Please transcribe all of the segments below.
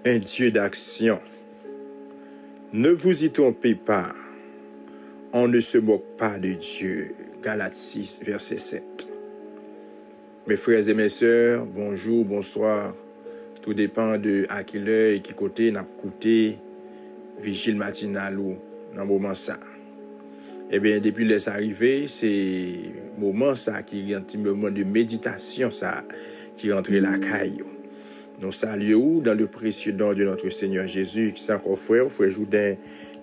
Un Dieu d'action. Ne vous y trompez pas. On ne se moque pas de Dieu. Galates 6, verset 7. Mes frères et mes sœurs, bonjour, bonsoir. Tout dépend de à quelle heure et qui côté n'a coûté vigile matinale ou dans le moment ça. Eh bien, depuis les arrivées, c'est moment ça qui est un petit moment de méditation ça qui rentre la caille. Nous saluons dans le précieux nom de notre Seigneur Jésus, qui est encore frère Jourdain,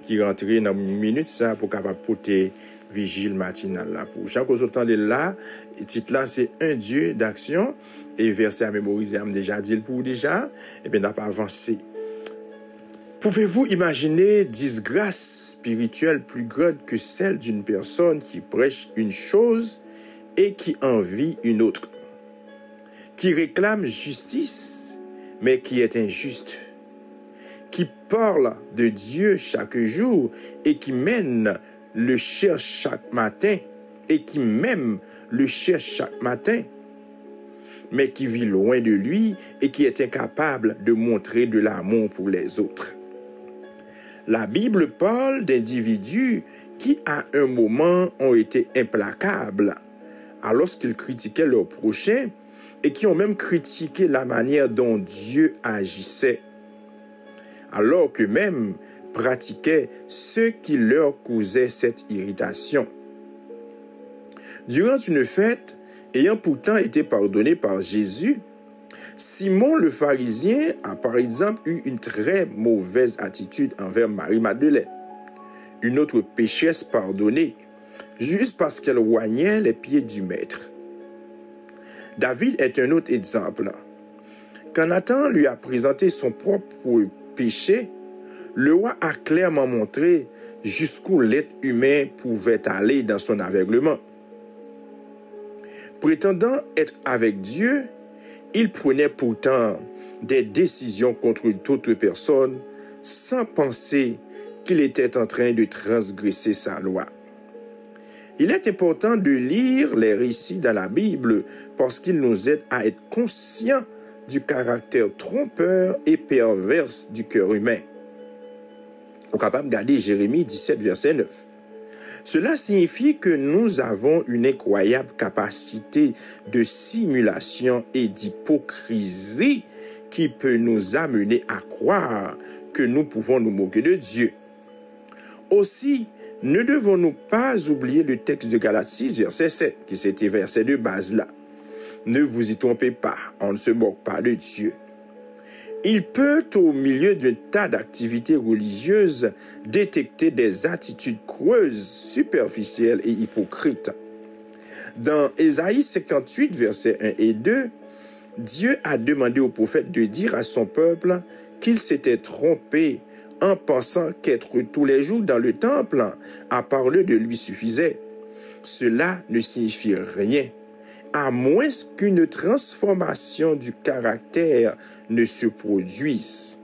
qui rentre dans une minute ça pour capable porter vigile matinale là. Pour chaque autant de là, le titre là c'est un Dieu d'action et verset à mémoriser, am déjà dit pour déjà, et bien n'a pas avancé. Pouvez-vous imaginer disgrâce spirituelle plus grande que celle d'une personne qui prêche une chose et qui envie une autre, qui réclame justice mais qui est injuste, qui parle de Dieu chaque jour et qui mène le cherche chaque matin et qui même le cherche chaque matin, mais qui vit loin de lui et qui est incapable de montrer de l'amour pour les autres. La Bible parle d'individus qui, à un moment, ont été implacables alors qu'ils critiquaient leur prochain et qui ont même critiqué la manière dont Dieu agissait, alors qu'eux-mêmes pratiquaient ce qui leur causait cette irritation. Durant une fête, ayant pourtant été pardonné par Jésus, Simon le pharisien a par exemple eu une très mauvaise attitude envers Marie-Madeleine, une autre pécheresse pardonnée, juste parce qu'elle oignait les pieds du maître. David est un autre exemple. Quand Nathan lui a présenté son propre péché, le roi a clairement montré jusqu'où l'être humain pouvait aller dans son aveuglement. Prétendant être avec Dieu, il prenait pourtant des décisions contre d'autres personnes sans penser qu'il était en train de transgresser sa loi. Il est important de lire les récits dans la Bible parce qu'ils nous aident à être conscients du caractère trompeur et perverse du cœur humain. On est capable de regarder Jérémie 17, verset 9. Cela signifie que nous avons une incroyable capacité de simulation et d'hypocrisie qui peut nous amener à croire que nous pouvons nous moquer de Dieu. Aussi, ne devons-nous pas oublier le texte de Galates 6, verset 7, qui c'était verset de base là. Ne vous y trompez pas, on ne se moque pas de Dieu. Il peut, au milieu d'un tas d'activités religieuses, détecter des attitudes creuses, superficielles et hypocrites. Dans Ésaïe 58, versets 1 et 2, Dieu a demandé au prophète de dire à son peuple qu'il s'était trompé en pensant qu'être tous les jours dans le temple à parler de lui suffisait. Cela ne signifie rien, à moins qu'une transformation du caractère ne se produise.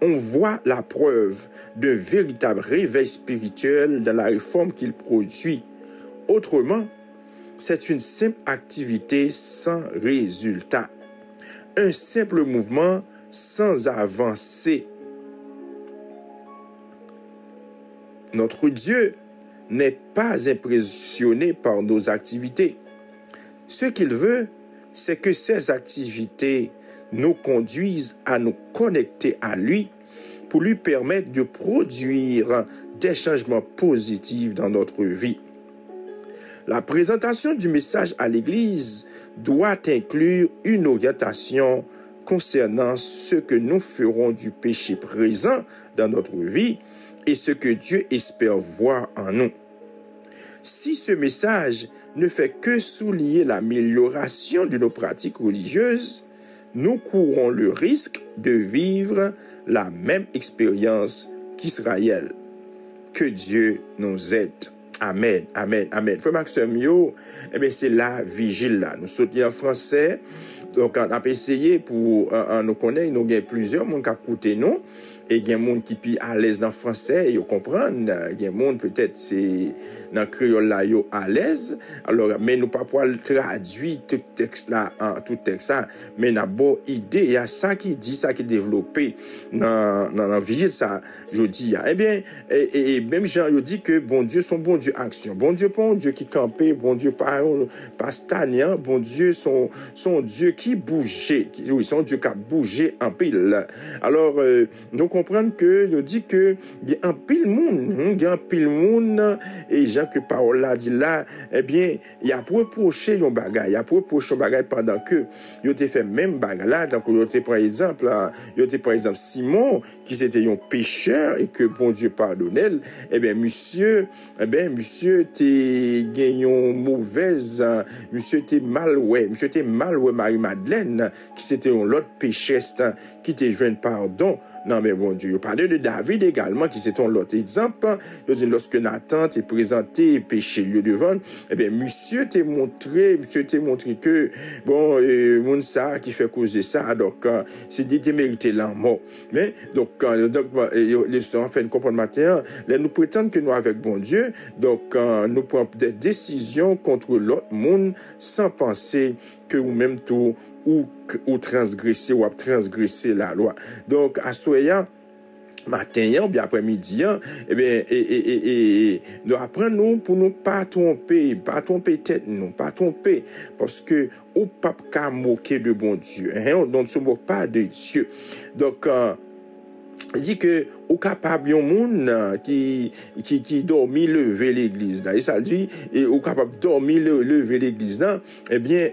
On voit la preuve d'un véritable réveil spirituel dans la réforme qu'il produit. Autrement, c'est une simple activité sans résultat, un simple mouvement sans avancée. Notre Dieu n'est pas impressionné par nos activités. Ce qu'il veut, c'est que ces activités nous conduisent à nous connecter à lui pour lui permettre de produire des changements positifs dans notre vie. La présentation du message à l'Église doit inclure une orientation concernant ce que nous ferons du péché présent dans notre vie et ce que Dieu espère voir en nous. Si ce message ne fait que souligner l'amélioration de nos pratiques religieuses, nous courons le risque de vivre la même expérience qu'Israël. Que Dieu nous aide. Amen, amen, amen. Frère Maxime, c'est la vigile là. Nous sommes en français, donc on a essayé pour nous connaître, nous avons plusieurs monde qui écoutent nous. Et il y a des gens qui sont à l'aise dans le français, ils comprennent. Il y a des gens peut-être c'est dans le créole là, ils à l'aise. Alors, mais nous ne pouvons pas traduire tout texte là, mais nous avons une bonne idée. Il y a ça qui dit, ça qui est développé dans la vie, ça, je dis. Eh bien, et même Jean, il dit que bon Dieu, son bon Dieu action. Bon Dieu, pas un Dieu qui campait, bon Dieu, pas stagnant, bon Dieu, son Dieu qui bougeait. Oui, son Dieu qui a bougé en pile. Alors, nous comprendre que nous dit que il y a un pile monde, et Jean que parole là dit là, eh bien, il a reproché un bagage, pendant que il a fait même bagage là, donc il a par exemple, Simon qui c'était un pécheur et que bon Dieu pardonnait, eh bien monsieur t'es gagné une mauvaise, monsieur t'es mal Marie-Madeleine qui c'était un autre pécheresse qui te joint pardon. Non, mais bon Dieu, il parlait de David également, qui c'est un autre exemple. Il dit, lorsque Nathan t'est présenté péché lieu devant, eh bien, monsieur t'est montré que, bon, Mounsa qui fait causer ça, donc, c'est dit, t'es mérité la mort. Mais, donc, les gens fait une comprendre matin, là, nous prétendons que nous, avec bon Dieu, donc, nous prenons des décisions contre l'autre monde sans penser que nous-mêmes tout, ou transgresser la loi. Donc, à soyant matin ou bien après-midi, eh bien, nous apprenons pour nous pas tromper tête, nous pas tromper, parce que au pape qu'à moquer de bon Dieu, on ne se moque pas de Dieu. Donc, il dit que au capable un monde qui dormit lever l'église là, et ça dit et au capable dormir lever l'église là, eh bien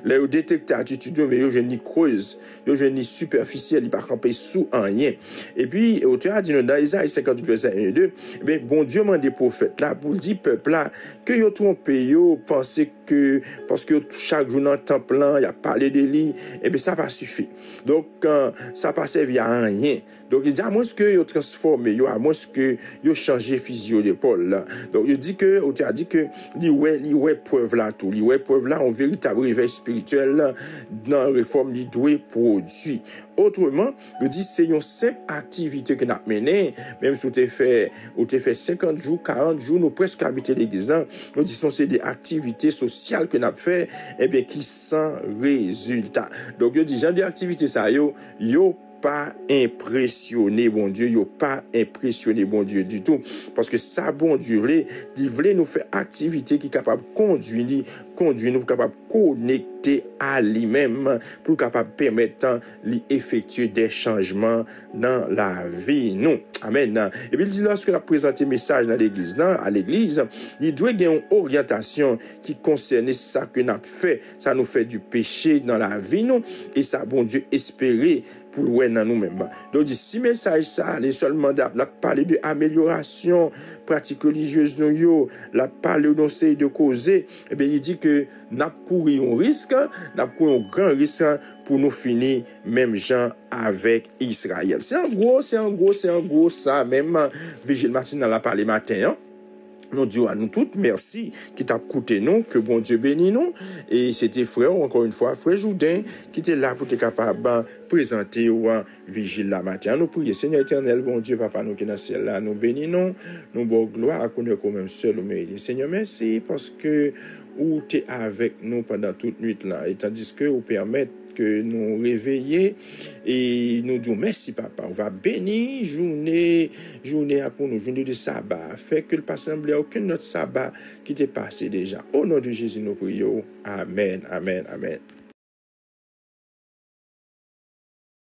là au détecter attitude mais yo je ni creuse, yo je ni superficiel, il pas camper sous en rien. Et puis auteur a dit dans Isaïe 58 verset 1 et 2, eh bien bon Dieu m'a des prophètes là pour dire peuple là que yo trompé yo penser que parce que chaque jour dans le temple là il a parlé de lui, eh bien ça va suffire. Donc ça pas servir à rien. Donc il dit à moins que yo transformé, yo à moins que yo changé physio d'épaule. Donc il dit que on a dit que li ouais preuve là tout, li ouais preuve là un véritable réveil spirituel là, dans la réforme li doit produit. Autrement, il dit c'est une simple activité que n'a mené, même si tu fait 50 jours, 40 jours, nous presque habiter l'église. Nous disons c'est des activités sociales que n'a fait et bien qui sans résultat. Donc il dit genre des activités ça yo pas impressionné bon Dieu, yo pas impressionné bon Dieu du tout, parce que ça bon Dieu il voulait nous faire activité qui capable conduire nous capable connecter connecter à lui-même pour capable permettre d'effectuer des changements dans la vie. Nous. Amen. Et puis il dit lorsque la présenté message dans l'église, à l'église, il doit y avoir une orientation qui concerne ça que nous avons fait. Ça nous fait du péché dans la vie, nous. Et ça, bon Dieu, espérer pour le dans nous-mêmes. Donc, si message ça, les seuls mandats, la parler de amélioration, pratique religieuse, la parler de de causer, et bien, il dit que nous avons couru un risque, nous avons couru un grand risque pour nous finir même gens avec Israël. C'est un gros, ça, même Vigile Martin dans la parler matin, hein? Nous disons à nous toutes, merci qui t'a écouté nous, que bon Dieu bénisse nous. Et c'était frère, encore une fois, frère Jourdain, qui était là pour être capable de présenter ou vigile la matin. Nous prions, Seigneur éternel, bon Dieu, Papa, nous qui dans le ciel là, nous bénissons, nous bon gloire à connaître quand même seul au mérite. Seigneur, merci parce que ou tu es avec nous pendant toute nuit là, et tandis que vous permettez que nous réveiller et nous disons merci papa, on va bénir journée pour nous, journée de sabbat, fait que le pas sembler aucun autre sabbat qui t'est passé déjà. Au nom de Jésus nous prions. Amen, amen, amen.